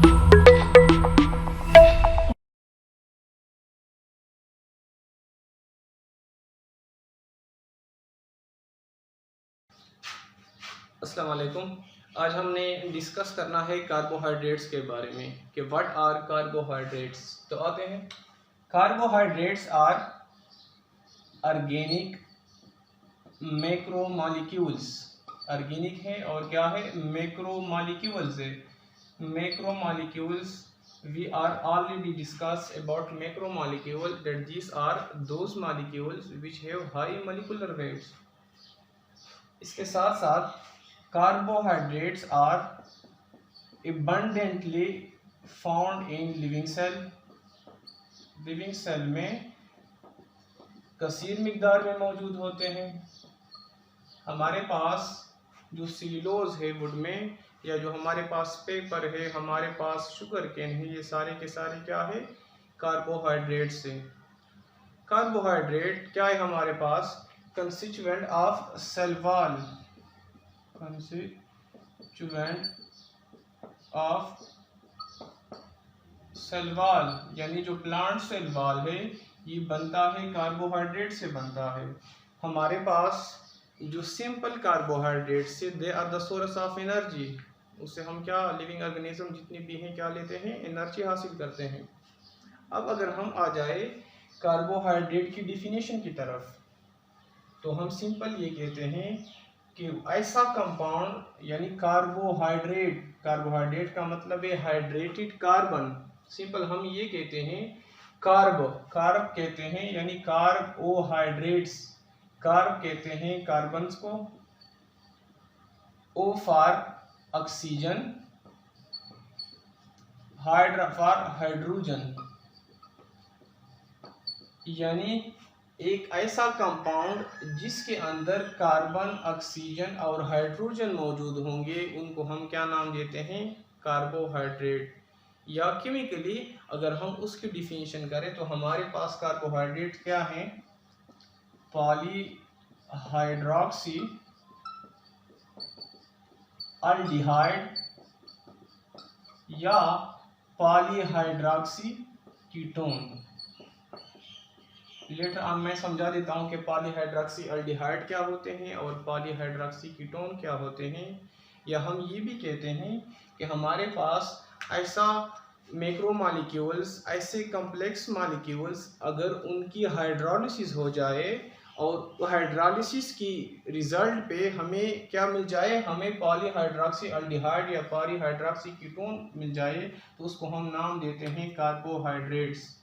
अस्सलाम वालेकुम। आज हमने डिस्कस करना है कार्बोहाइड्रेट्स के बारे में कि व्हाट आर कार्बोहाइड्रेट्स। तो आते हैं। Carbohydrates are organic macromolecules. Organic है और क्या है, मैक्रोमॉलिक्यूल्स है। Macromolecules we are already discussed about macromolecule that these are those molecules which have high molecular weights। इसके साथ साथ carbohydrates are abundantly found in living cell। Living cell में कसीर मिकदार में मौजूद होते हैं। हमारे पास जो सेल्यूलोज है वुड में, या जो हमारे पास पेपर है, हमारे पास शुगर केन है, ये सारे के सारे क्या है, कार्बोहाइड्रेट्स है। कार्बोहाइड्रेट क्या है हमारे पास, constituent of cell wall, constituent of cell wall, यानी जो प्लांट सेल वॉल है ये बनता है कार्बोहाइड्रेट से बनता है। हमारे पास जो सिंपल कार्बोहाइड्रेट्स है they are the source of energy. उससे हम क्या, लिविंग ऑर्गेनिज्म जितने भी हैं क्या लेते हैं, एनर्जी हासिल करते हैं। अब अगर हम आ जाए कार्बोहाइड्रेट की डिफिनेशन की तरफ, तो हम सिंपल ये कहते हैं कि ऐसा कंपाउंड, यानी कार्बोहाइड्रेट, कार्बोहाइड्रेट का मतलब है हाइड्रेटेड कार्बन। सिंपल हम ये कहते हैं कार्ब, कार्ब कहते हैं यानी कार्बोहाइड्रेट्स। कार्ब कहते हैं कार्बन्स को, O for oxygen, hydra for hydrogen, यानी एक ऐसा कंपाउंड जिसके अंदर कार्बन, ऑक्सीजन और हाइड्रोजन मौजूद होंगे, उनको हम क्या नाम देते हैं, कार्बोहाइड्रेट। या केमिकली अगर हम उसकी डिफिनेशन करें तो हमारे पास कार्बोहाइड्रेट क्या है, पॉलीहाइड्रोक्सी अल्डिहाइड या पॉलीहाइड्रोक्सी कीटोन। लेटर अब मैं समझा देता हूं कि पॉलीहाइड्रोक्सी अल्डिहाइड क्या होते हैं और पॉलीहाइड्रोक्सी कीटोन क्या होते हैं। या हम ये भी कहते हैं कि हमारे पास ऐसा मैक्रोमॉलिक्यूल्स, ऐसे कॉम्प्लेक्स मॉलिक्यूल्स, अगर उनकी हाइड्रोलिसिस हो जाए और हाइड्रोलिसिस की रिजल्ट पे हमें क्या मिल जाए, हमें पॉलीहाइड्रोक्सी अल्डिहाइड या पॉलीहाइड्रोक्सी कीटोन मिल जाए, तो उसको हम नाम देते हैं कार्बोहाइड्रेट्स।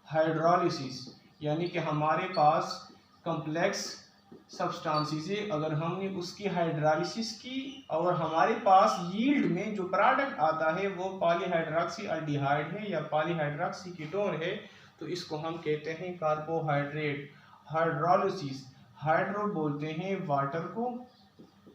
हाइड्रोलिसिस यानी कि हमारे पास कॉम्प्लेक्स सब्सटेंसेस है, अगर हमने उसकी हाइड्रोलिसिस की और हमारे पास यील्ड में जो प्रोडक्ट आता है वो पॉलीहाइड्रोक्सी अल्डिहाइड है या पॉलीहाइड्रोक्सी कीटोन है, तो इसको हम कहते हैं कार्बोहाइड्रेट। हाइड्रोलिसिस, हाइड्रो बोलते हैं वाटर को,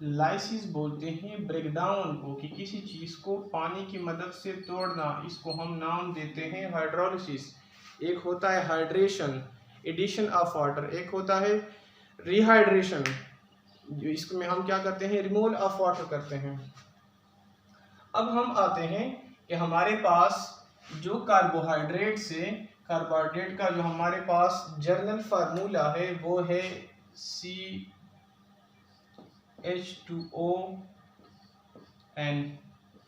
लाइसिस बोलते हैं ब्रेकडाउन को, कि किसी चीज को पानी की मदद से तोड़ना, इसको हम नाम देते हैं हाइड्रोलिसिस। एक होता है हाइड्रेशन, एडिशन ऑफ वाटर, एक होता है रिहाइड्रेशन, इसमें हम क्या करते हैं, रिमूवल ऑफ वाटर करते हैं। अब हम आते हैं कि हमारे पास जो कार्बोहाइड्रेट से, कार्बोहाइड्रेट का जो हमारे पास जर्नल फार्मूला है वो है CH2ON,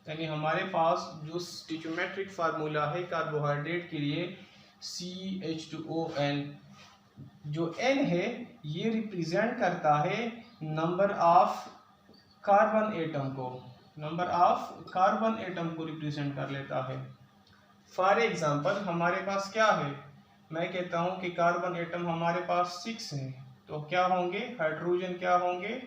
यानी हमारे पास जो स्टिचोमेट्रिक फार्मूला है कार्बोहाइड्रेट के लिए CH2ON। जो N है ये रिप्रेजेंट करता है नंबर ऑफ कार्बन एटम को, नंबर ऑफ कार्बन एटम को रिप्रेजेंट कर लेता है। फॉर एग्जांपल हमारे पास क्या है, मैं कहता हूं कि कार्बन एटम हमारे पास 6 है, तो क्या होंगे, हाइड्रोजन क्या होंगे,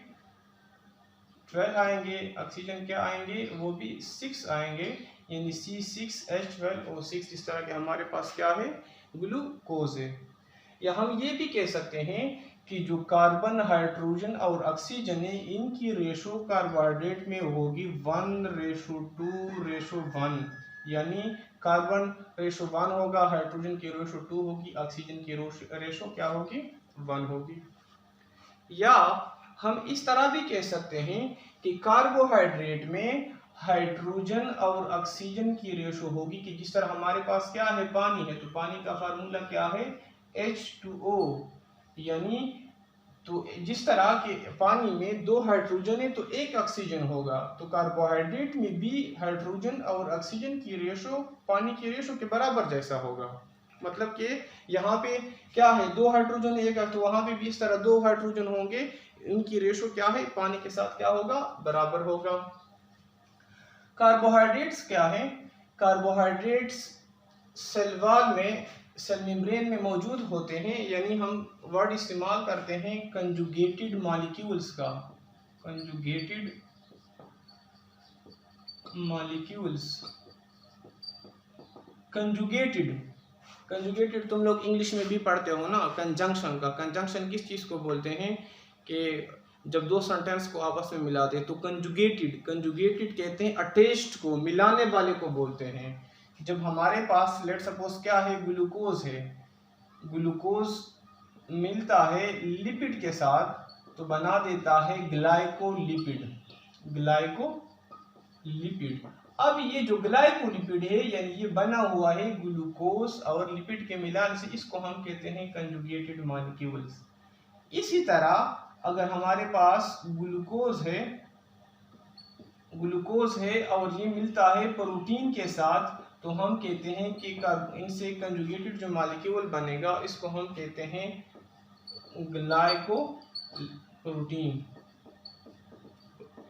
12 आएंगे, ऑक्सीजन क्या आएंगे, वो भी 6 आएंगे, यानी C6H12O6। इस तरह के हमारे पास क्या है, ग्लूकोज है। या हम ये भी कह सकते हैं कि जो कार्बन, हाइड्रोजन और ऑक्सीजन है, इनकी रेशो कार्बोहाइड्रेट में होगी 1:2:1, यानी कार्बन रेशो 1 होगा, हाइड्रोजन की रेशो 2 होगी, ऑक्सीजन की रेशो क्या होगी, 1 होगी। या हम इस तरह भी कह सकते हैं कि कार्बोहाइड्रेट में हाइड्रोजन और ऑक्सीजन की रेशो होगी कि जिस तरह हमारे पास क्या है, पानी है, तो पानी का फार्मूला क्या है, H2O, यानी तो जिस तरह के पानी में 2 हाइड्रोजन है तो 1 ऑक्सीजन होगा, तो कार्बोहाइड्रेट में भी हाइड्रोजन और ऑक्सीजन की रेशो पानी की रेशो के बराबर जैसा होगा। मतलब कि यहाँ पे क्या है, 2 हाइड्रोजन 1, तो वहां पे भी इस तरह 2 हाइड्रोजन होंगे, इनकी रेशो क्या है, पानी के साथ क्या होगा, बराबर होगा। कार्बोहाइड्रेट्स क्या है, कार्बोहाइड्रेट्स सेल वॉल में, सेल मेम्ब्रेन में मौजूद होते हैं, यानी हम वर्ड इस्तेमाल करते हैं कंजुगेटेड मॉलिक्यूल्स का, कंजुगेटेड मॉलिक्यूल्स। कंजुगेटेड तुम लोग इंग्लिश में भी पढ़ते हो ना, कंजंक्शन का। कंजंक्शन किस चीज़ को बोलते हैं कि जब 2 सेंटेंस को आपस में मिलाते हैं तो कंजुगेटेड कहते हैं अटैच्ड को, मिलाने वाले को बोलते हैं। जब हमारे पास लेट सपोज क्या है, ग्लूकोज है, ग्लूकोज मिलता है लिपिड के साथ तो बना देता है ग्लाइकोलिपिड, ग्लाइकोलिपिड। अब ये जो ग्लाइकोलिपिड है, यानी ये बना हुआ है ग्लूकोज और लिपिड के मिलान से, इसको हम कहते हैं कंजुगेटेड मॉलिक्यूल्स। इसी तरह अगर हमारे पास ग्लूकोज है और ये मिलता है प्रोटीन के साथ, तो हम कहते हैं कि इनसे कंजुगेटेड जो मॉलिक्यूल बनेगा इसको हम कहते हैं ग्लाइकोप्रोटीन।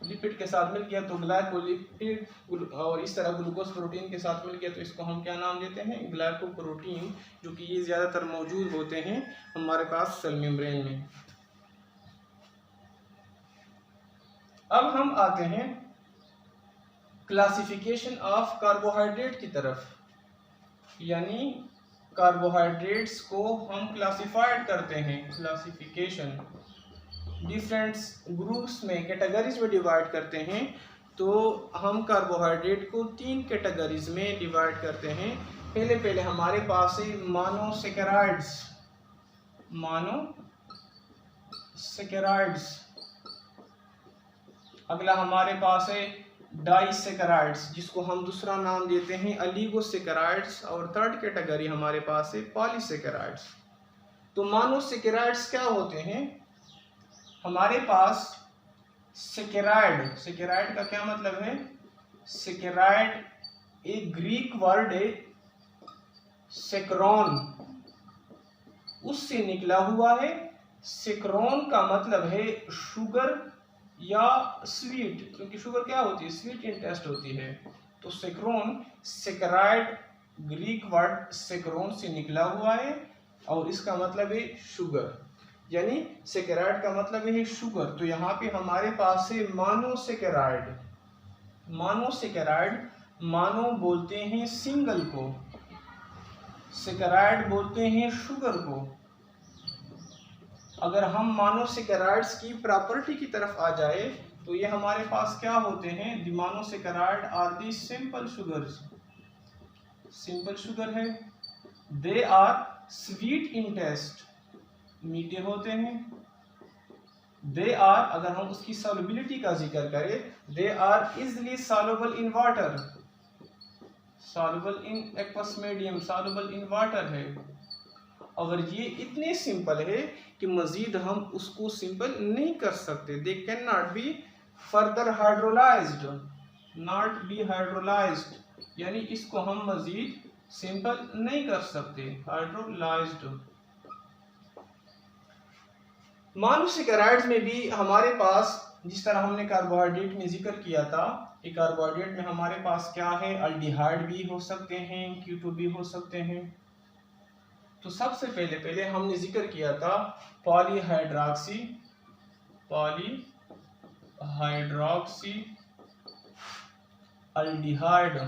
लिपिड के साथ मिल गया तो ग्लाइकोलिपिड, और इस तरह ग्लूकोज प्रोटीन के साथ मिल गया तो इसको हम क्या नाम देते हैं, ग्लाइकोप्रोटीन, जो कि ये ज़्यादातर मौजूद होते हैं हमारे पास सेल मेम्ब्रेन में। अब हम आते हैं क्लासिफिकेशन ऑफ कार्बोहाइड्रेट की तरफ, यानी कार्बोहाइड्रेट्स को हम क्लासिफाइड करते हैं, क्लासिफिकेशन डिफरेंट ग्रुप्स में, कैटेगरीज में डिवाइड करते हैं। तो हम कार्बोहाइड्रेट को 3 कैटेगरीज में डिवाइड करते हैं। पहले हमारे पास है मोनोसैकेराइड्स, अगला हमारे पास है डाइसैकेराइड्स, जिसको हम दूसरा नाम देते हैं ओलिगोसैकेराइड्स, और थर्ड कैटेगरी हमारे पास है पॉलीसैकेराइड्स। तो मोनोसैकेराइड्स क्या होते हैं, हमारे पास सैकेराइड का क्या मतलब है, सैकेराइड एक ग्रीक वर्ड है सेक्रोन, उससे निकला हुआ है। सेक्रोन का मतलब है शुगर या स्वीट, क्योंकि शुगर क्या होती है, स्वीट इन टेस्ट होती है। तो सेक्रोन, सैकेराइड ग्रीक वर्ड सेक्रोन से निकला हुआ है और इसका मतलब है शुगर, यानी सैकेराइड का मतलब है शुगर। तो यहाँ पे हमारे पास है मोनोसैकेराइड। मोनो बोलते हैं सिंगल को, सैकेराइड बोलते हैं शुगर को। अगर हम मोनोसैकेराइड्स की प्रॉपर्टी की तरफ आ जाए तो ये हमारे पास क्या होते हैं, the monosaccharide are the simple sugars, simple sugar है। They are sweet in taste, मीठे होते हैं। दे आर, अगर हम उसकी सॉल्युबिलिटी का जिक्र करें, they are easily soluble in water, soluble in aqueous medium, soluble in water है। अगर ये इतने सिंपल है कि मजीद हम उसको सिंपल नहीं कर सकते, they can not be further hydrolysed, not be hydrolysed, यानी इसको हम मजीद सिंपल नहीं कर सकते, हाइड्रोलाइज्ड। मोनोसैकेराइड्स में भी हमारे पास, जिस तरह हमने कार्बोहाइड्रेट में जिक्र किया था, कि कार्बोहाइड्रेट में हमारे पास क्या है, अल्डिहाइड भी हो सकते हैं, कीटो भी हो सकते हैं। तो सबसे पहले हमने जिक्र किया था पॉलीहाइड्रॉक्सी अल्डिहाइड।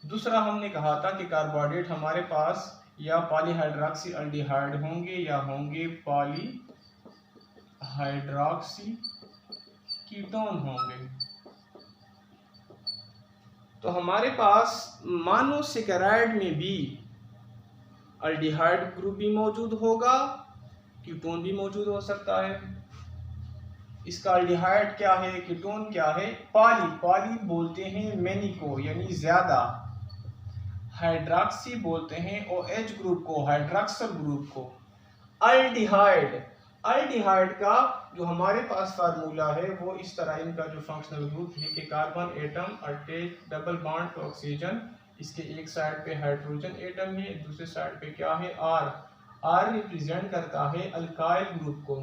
दूसरा हमने कहा था कि कार्बोहाइड्रेट हमारे पास या पॉलीहाइड्रॉक्सी अल्डिहाइड होंगे या होंगे पॉलीहाइड्रॉक्सी कीटोन होंगे। तो हमारे पास मोनोसैकेराइड में भी अल्डिहाइड ग्रुप भी मौजूद होगा, कीटोन भी मौजूद हो सकता है। इसका एल्डिहाइड क्या है, कीटोन क्या है, पॉली। पॉली बोलते हैं मेनी को यानी ज्यादा, हाइड्रॉक्सी बोलते हैं OH ग्रुप को, हाइड्रॉक्सल ग्रुप को। अल्डिहाइड, अल्डिहाइड का जो हमारे पास फार्मूला है वो इस तरह, इनका जो फंक्शनल ग्रुप है कि carbon atom attach double bond to oxygen, इसके एक साइड पे हाइड्रोजन एटम है, दूसरे साइड पे क्या है, आर। आर रिप्रेजेंट करता है अल्काइल ग्रुप को।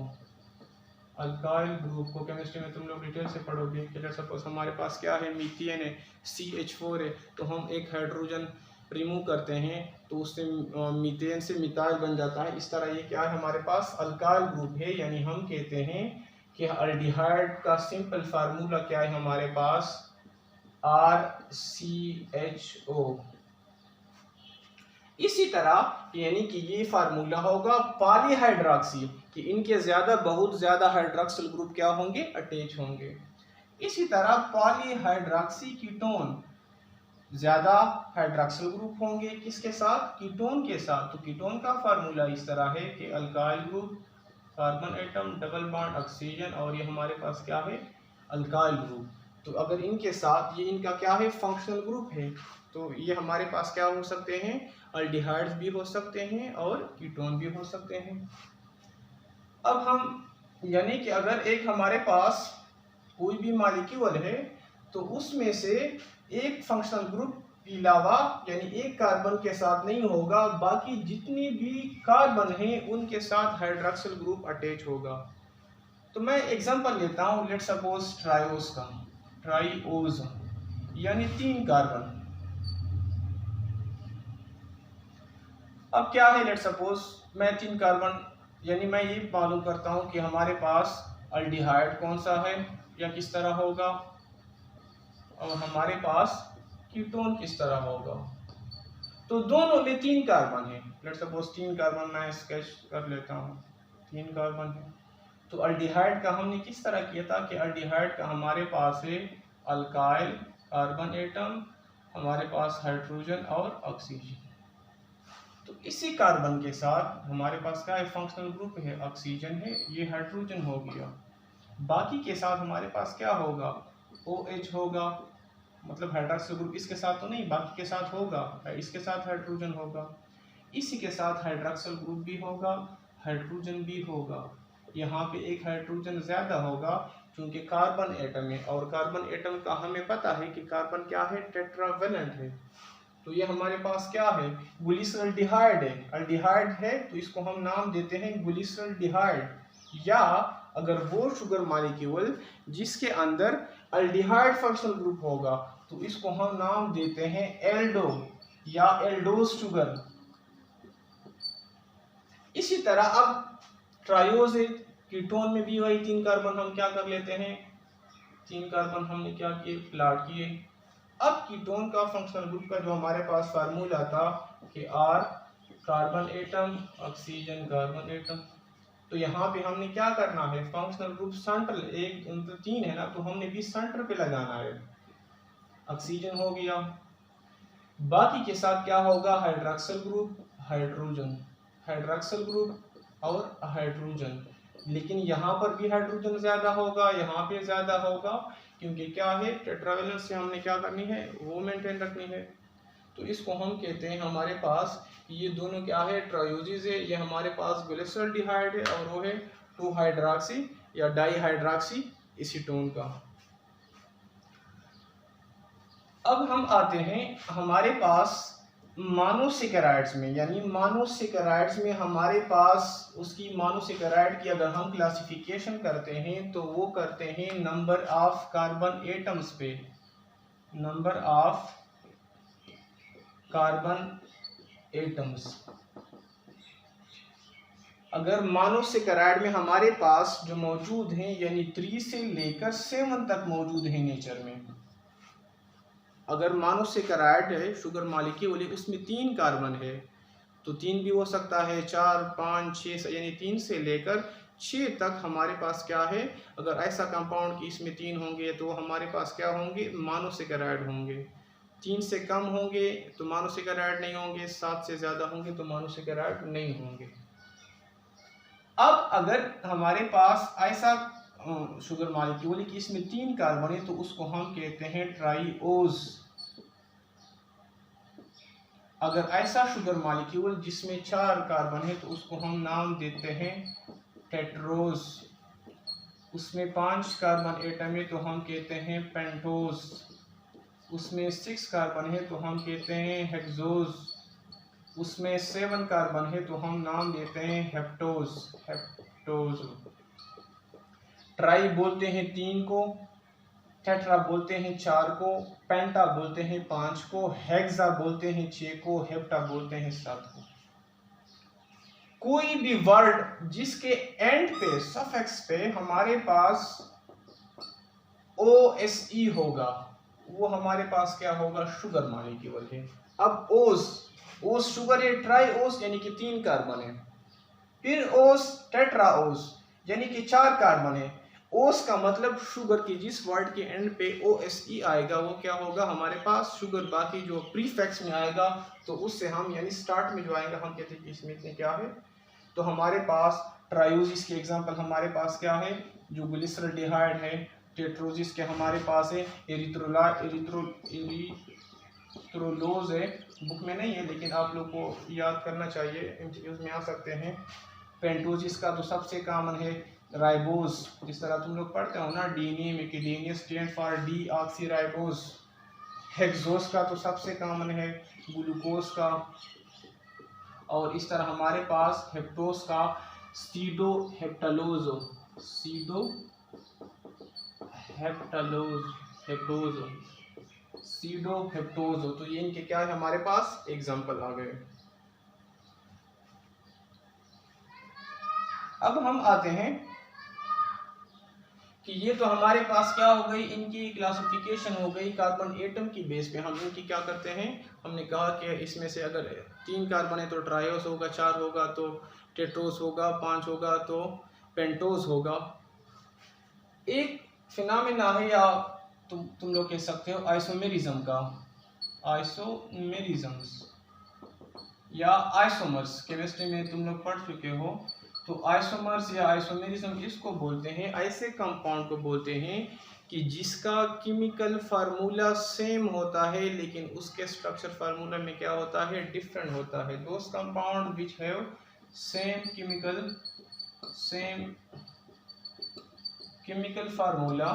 अल्काइल ग्रुप को केमिस्ट्री में तुम लोग डिटेल से पढ़ोगे कि सपोज हमारे पास क्या है, मीथेन है, CH4 है, तो हम एक हाइड्रोजन रिमूव करते हैं तो उससे मीथेन से मिथाइल बन जाता है। इस तरह ये क्या है, हमारे पास अल्काइल ग्रुप है, यानी हम कहते हैं कि अल्डिहाइड का सिंपल फार्मूला क्या है हमारे पास, RCHO। इसी तरह यानी कि ये फार्मूला होगा पॉलीहाइड्रॉक्सी, कि इनके ज्यादा, बहुत ज्यादा हाइड्रॉक्सिल ग्रुप क्या होंगे, अटैच होंगे। इसी तरह पॉलीहाइड्रॉक्सी कीटोन, ज्यादा हाइड्रॉक्सिल ग्रुप होंगे किसके साथ, कीटोन के साथ। तो कीटोन का फार्मूला इस तरह है कि alkyl group, carbon atom double bond oxygen, और ये हमारे पास क्या है, अल्काइल ग्रुप। तो अगर इनके साथ ये इनका क्या है, फंक्शनल ग्रुप है, तो ये हमारे पास क्या हो सकते हैं, अल्डिहाइड्स भी हो सकते हैं और कीटोन भी हो सकते हैं। अब हम यानी कि अगर एक हमारे पास कोई भी मॉलिक्यूल है तो उसमें से एक फंक्शनल ग्रुप के अलावा यानी एक कार्बन के साथ नहीं होगा, बाकी जितनी भी कार्बन हैं उनके साथ हाइड्रॉक्सिल ग्रुप अटैच होगा। तो मैं एग्जांपल लेता हूं, लेट सपोज ट्रायोज का, ट्राइओज यानी 3 कार्बन। अब क्या है, लेट सपोज मैं 3 कार्बन यानी मैं ये मालूम करता हूं कि हमारे पास अल्डिहाइड कौन सा है या किस तरह होगा, और हमारे पास कीटोन किस तरह होगा। तो दोनों में 3 कार्बन है, लेट सपोज 3 कार्बन मैं स्केच कर लेता हूँ, 3 कार्बन है। तो अल्डिहाइड का हमने किस तरह किया था कि अल्डिहाइड का हमारे पास है अल्काइल कार्बन एटम, हमारे पास हाइड्रोजन और ऑक्सीजन। तो इसी कार्बन के साथ हमारे पास क्या है, फंक्शनल ग्रुप है, ऑक्सीजन है, ये हाइड्रोजन हो गया। बाकी के साथ हमारे पास क्या होगा, OH होगा, मतलब हाइड्रॉक्सिल ग्रुप इसके साथ तो नहीं, बाकी के साथ होगा, इसके साथ हाइड्रोजन होगा, इसी के साथ हाइड्रॉक्सिल ग्रुप भी होगा, हाइड्रोजन भी होगा। यहाँ पे एक हाइड्रोजन ज्यादा होगा क्योंकि कार्बन एटम है, और कार्बन एटम का हमें पता है कि कार्बन क्या है, टेट्रावेलेंट है। तो ये हमारे पास क्या है, ग्लिसरॉल्डिहाइड है, अल्डिहाइड है तो इसको हम नाम देते हैं ग्लिसरॉल्डिहाइड। या अगर वो शुगर मॉलिक्यूल जिसके अंदर अल्डिहाइड फंक्शनल ग्रुप होगा तो इसको हम नाम देते हैं एल्डो या एल्डोज शुगर। इसी तरह अब ट्रायोज है, कीटोन में भी वही 3 कार्बन हम क्या कर लेते हैं, 3 कार्बन हमने क्या किए, प्लॉट किए। अब कीटोन का फंक्शनल ग्रुप का जो हमारे पास फार्मूला था कि R carbon atom oxygen carbon atom, तो यहाँ पे हमने क्या करना है, फंक्शनल ग्रुप सेंट्रल, एक 3 है ना, तो हमने भी सेंटर पे लगाना है। ऑक्सीजन हो गया, बाकी के साथ क्या होगा, hydroxyl group, hydrogen, hydroxyl group और हाइड्रोजन। लेकिन यहाँ पर भी हाइड्रोजन ज्यादा होगा, यहाँ पे ज्यादा होगा, क्योंकि क्या है, टेट्रावेलेंस से हमने क्या करनी है, वो मेंटेन रखनी है। तो इसको हम कहते हैं, हमारे पास ये दोनों क्या है, ट्रायोजिस है, ये हमारे पास ग्लिसरॉल्डिहाइड है, और वो है 2 हाइड्रॉक्सी या डाईहाइड्रॉक्सी एसीटोन का। अब हम आते हैं हमारे पास मोनोसेकेराइड्स में, यानी मोनोसेकेराइड्स में हमारे पास उसकी मोनोसेकेराइड की अगर हम क्लासिफिकेशन करते हैं तो वो करते हैं नंबर ऑफ कार्बन एटम्स पे, नंबर ऑफ कार्बन एटम्स। अगर मोनोसेकेराइड में हमारे पास जो मौजूद हैं यानी 3 से लेकर 7 तक मौजूद हैं नेचर में। अगर मोनोसेकेराइड है, शुगर मॉलिक्यूल है, उसमें 3 कार्बन है तो 3 भी हो सकता है, 4, 5, 6, यानी 3 से लेकर 6 तक हमारे पास क्या है। अगर ऐसा कंपाउंड कि इसमें 3 होंगे तो हमारे पास क्या होंगे, मोनोसेकेराइड होंगे। 3 से कम होंगे तो मोनोसेकेराइड नहीं होंगे, 7 से ज़्यादा होंगे तो मोनोसेकेराइड नहीं होंगे। अब अगर हमारे पास ऐसा शुगर मालिक्यूल कि इसमें 3 कार्बन है तो उसको हम कहते हैं ट्राइओज। अगर ऐसा शुगर मालिक्यूल जिसमें 4 कार्बन है तो उसको हम नाम देते हैं टेट्रोज। उसमें 5 कार्बन एटम है तो हम कहते हैं पेंटोज। उसमें 6 कार्बन है तो हम कहते हैं हेक्सोज। उसमें 7 कार्बन है तो हम नाम देते हैं हेप्टोज। ट्राई बोलते हैं 3 को, टेट्रा बोलते हैं 4 को, पेंटा बोलते हैं 5 को, हेक्सा बोलते हैं 6 को, हेप्टा बोलते हैं 7 को। कोई भी वर्ड जिसके एंड पे सफिक्स पे हमारे पास OSE होगा वो हमारे पास क्या होगा, शुगर मॉलिक्यूल है। अब ओस शुगर है, ट्राइओस यानी कि 3 कार्बन है, फिर ओस टेट्राओस यानी कि 4 कार्बन है। ओस का मतलब शुगर की जिस वर्ड के एंड पे OSE आएगा वो क्या होगा हमारे पास शुगर। बाकी जो प्रीफिक्स में आएगा तो उससे हम यानी स्टार्ट में जो आएगा हम कहते हैं कि इसमें क्या है। तो हमारे पास ट्रायोजिस के एग्जांपल हमारे पास क्या है, जो ग्लिसरॉल्डिहाइड है। टेट्रोजिस के हमारे पास है एरिथ्रोलोज है, बुक में नहीं है लेकिन आप लोग को याद करना चाहिए, एमसीक्यूज में आ सकते हैं। पेंटोजिस का तो सबसे कॉमन है राइबोज, जिस तरह तुम लोग पढ़ते हो ना डीएनए में कि DNA stand for deoxyribose. Hexose का तो सबसे कॉमन है ग्लूकोज का। और इस तरह हमारे पास हेप्टोस का सीडोहेप्टालोज, सीडोहेप्टोज। तो ये इनके क्या है हमारे पास एग्जांपल आ गए। अब हम आते हैं कि ये तो हमारे पास क्या हो गई, इनकी क्लासिफिकेशन हो गई कार्बन एटम की बेस पे। हम इनकी क्या करते हैं, हमने कहा कि इसमें से अगर 3 कार्बन है तो ट्रायोस होगा, 4 होगा तो टेट्रोस होगा, 5 होगा तो पेंटोस होगा। एक फिनोमेना है या तुम लोग कह सकते हो आइसोमेरिज्म का, आइसोमेरिज्म्स या आइसोमर्स, केमिस्ट्री में तुम लोग पढ़ चुके हो। तो आइसोमर्स या आइसोमेरिज्म इसको बोलते हैं, ऐसे कंपाउंड को बोलते हैं कि जिसका केमिकल फार्मूला सेम होता है लेकिन उसके स्ट्रक्चर फार्मूला में क्या होता है, डिफरेंट होता है। Those compound which have same chemical formula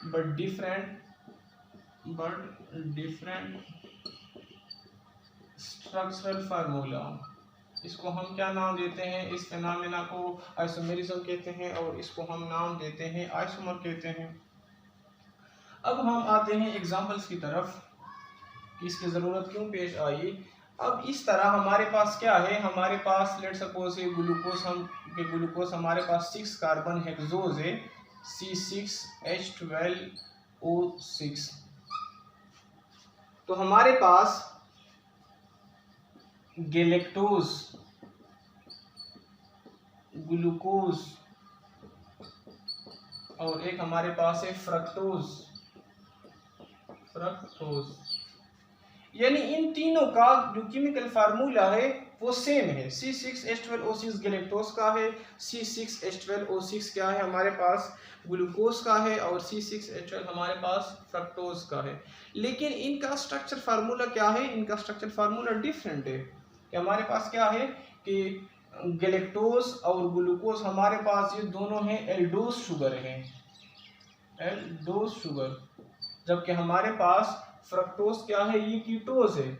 but different structural formula, इसको हम क्या नाम देते हैं, इस फिनोमेना को आइसोमेरिज्म कहते हैं और इसको हम नाम देते हैं आइसोमर कहते हैं। अब हम आते हैं एग्जांपल्स की तरफ कि इसकी ज़रूरत क्यों पेश आई। अब इस तरह हमारे पास क्या है, हमारे पास लेट सपोज है ग्लूकोज हमारे पास 6 कार्बन हेक्सोज है C6H12O6। तो हमारे पास गैलेक्टोज, ग्लूकोज और एक हमारे पास है फ्रक्टोज। यानी इन तीनों का जो केमिकल फार्मूला है वो सेम है। C6H12O6 गैलेक्टोज का है, C6H12O6 क्या है हमारे पास ग्लूकोज का है और C6H12 हमारे पास फ्रक्टोज का है। लेकिन इनका स्ट्रक्चर फार्मूला क्या है, इनका स्ट्रक्चर फार्मूला डिफरेंट है। कि हमारे पास क्या है कि गैलेक्टोज और ग्लूकोज हमारे पास ये दोनों हैं एल्डोज शुगर हैं, एल्डोज शुगर, जबकि हमारे पास फ्रक्टोज क्या है, ये कीटोज है।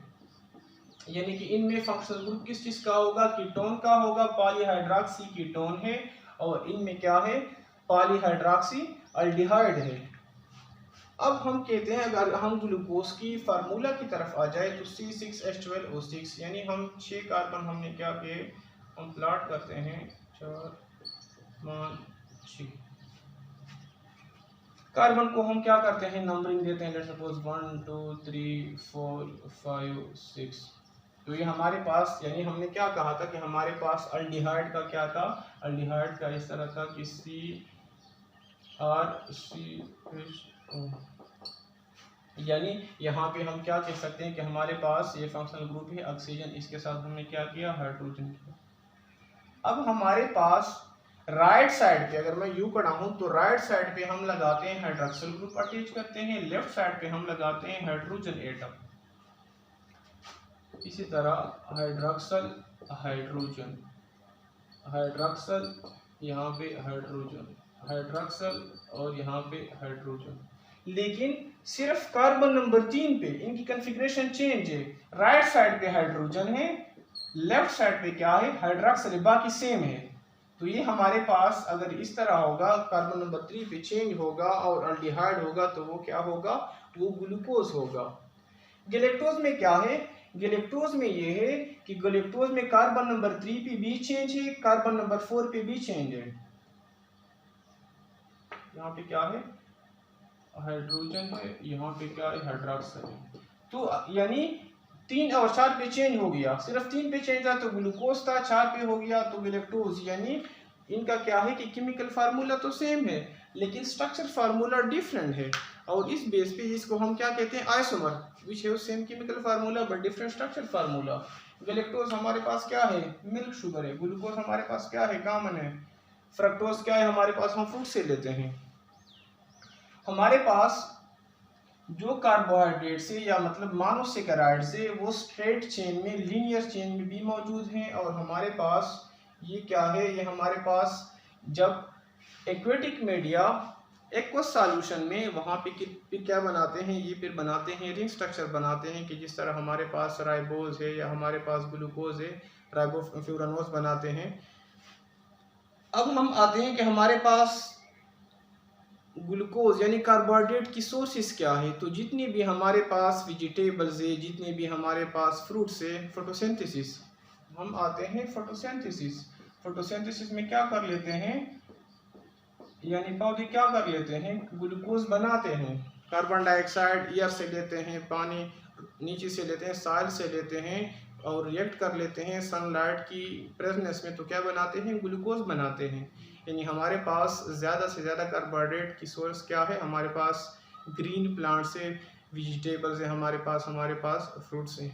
यानी कि इनमें फंक्शनल ग्रुप किस चीज का होगा, कीटोन का होगा, पॉलीहाइड्रॉक्सी कीटोन है। और इनमें क्या है, पॉलीहाइड्रॉक्सी अल्डिहाइड है। अब हम कहते हैं अगर हम ग्लूकोज की फार्मूला की तरफ आ जाए तो C6H12O6 यानी हम 6 कार्बन हमने क्या किए, हम प्लॉट करते हैं 4 5 6 कार्बन को हम क्या करते हैं, नंबरिंग देते हैं। Let's suppose 1 2 3 4 5 6। तो ये हमारे पास यानी हमने क्या कहा था कि हमारे पास अल्डिहाइड का क्या था, अल्डिहाइड का इस तरह था कि CrCHO। यानी यहाँ पे हम क्या कह सकते हैं कि हमारे पास ये फंक्शनल ग्रुप है ऑक्सीजन, इसके साथ हमने क्या किया, हाइड्रोजन किया। अब हमारे पास राइट साइड पे अगर मैं यू पढ़ा हूं तो राइट साइड पे हम लगाते हैं हाइड्रोक्सिल ग्रुप अटैच करते हैं, लेफ्ट साइड पे हम लगाते हैं हाइड्रोजन एटम। इसी तरह हाइड्रोक्सल हाइड्रोजन हाइड्रोक्सल, यहाँ पे हाइड्रोजन हाइड्रोक्सल और यहाँ पे हाइड्रोजन। लेकिन सिर्फ कार्बन नंबर 3 पे इनकी कॉन्फ़िगरेशन चेंज है, राइट साइड पे हाइड्रोजन है, लेफ्ट साइड पे क्या है हाइड्रोक्सल, बाकी सेम है। तो ये हमारे पास अगर इस तरह होगा, कार्बन नंबर 3 पे चेंज होगा और अल्डिहाइड होगा तो वो क्या होगा, वो ग्लूकोज होगा। गैलेक्टोज में क्या है, गैलेक्टोज में ये है कि गैलेक्टोज में कार्बन नंबर 3 पे भी चेंज है, कार्बन नंबर 4 पे भी चेंज है। यहाँ पे क्या है हाइड्रोजन है, यहाँ पे क्या है हाइड्रोक्साइड है। तो यानी 3 और 4 पे चेंज हो गया, सिर्फ 3 पे चेंज था तो ग्लूकोज था, 4 पे हो गया तो गैलेक्टोज। यानी इनका क्या है कि केमिकल फार्मूला तो सेम है लेकिन स्ट्रक्चर फार्मूला डिफरेंट है, और इस बेस पे इसको हम क्या कहते हैं isomer, which have same chemical formula but different structure formula. Galactose हमारे पास क्या है मिल्क शुगर है, ग्लूकोज हमारे पास क्या है कॉमन है, फ्रक्टोज क्या है हमारे पास हम फ्रूट से लेते हैं। हमारे पास जो कार्बोहाइड्रेट से या मतलब मोनोसेकेराइड से वो स्ट्रेट चेन में लीनियर चेन में भी मौजूद हैं, और हमारे पास ये क्या है, ये हमारे पास जब एक्वेटिक मीडिया एक्वस सॉल्यूशन में वहाँ पे फिर क्या बनाते हैं, ये फिर बनाते हैं रिंग स्ट्रक्चर बनाते हैं कि जिस तरह हमारे पास राइबोज है या हमारे पास ग्लूकोज है, राइबोफ्यूरानोज बनाते हैं। अब हम आते हैं कि हमारे पास ग्लूकोज यानी कार्बोहाइड्रेट की सोर्सेस क्या है। तो जितनी भी हमारे पास वेजिटेबल्स है, जितने भी हमारे पास फ्रूट्स है, फोटोसिंथेसिस, हम आते हैं फोटोसिंथेसिस। फोटोसिंथेसिस में क्या कर लेते हैं, यानी पौधे क्या कर लेते हैं ग्लूकोज बनाते हैं, कार्बन डाइऑक्साइड एयर से लेते हैं, पानी नीचे से लेते हैं, सॉइल से लेते हैं और रिएक्ट कर लेते हैं सनलाइट की प्रेजेंस में, तो क्या बनाते हैं ग्लूकोज बनाते हैं। यानी हमारे पास ज़्यादा से ज़्यादा कार्बोहाइड्रेट की सोर्स क्या है, हमारे पास ग्रीन प्लांट्स है, वेजिटेबल्स है, हमारे पास फ्रूट्स हैं।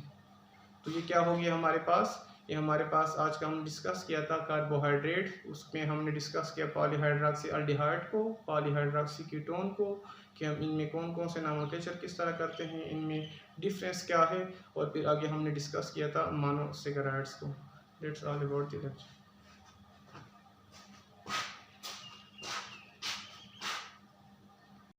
तो ये क्या हो गया हमारे पास, ये हमारे पास आज का हम डिस्कस किया था कार्बोहाइड्रेट, उसमें हमने डिस्कस किया पॉलीहाइड्रोक्सी अल्डिहाइड को, पॉलीहाइड्रोक्सी कीटोन को, कि हम इनमें कौन कौन से नोमेनक्लेचर किस तरह करते हैं, इनमें डिफरेंस क्या है, और फिर आगे हमने डिस्कस किया था मोनोसेकेराइड्स को। That's all about the lecture.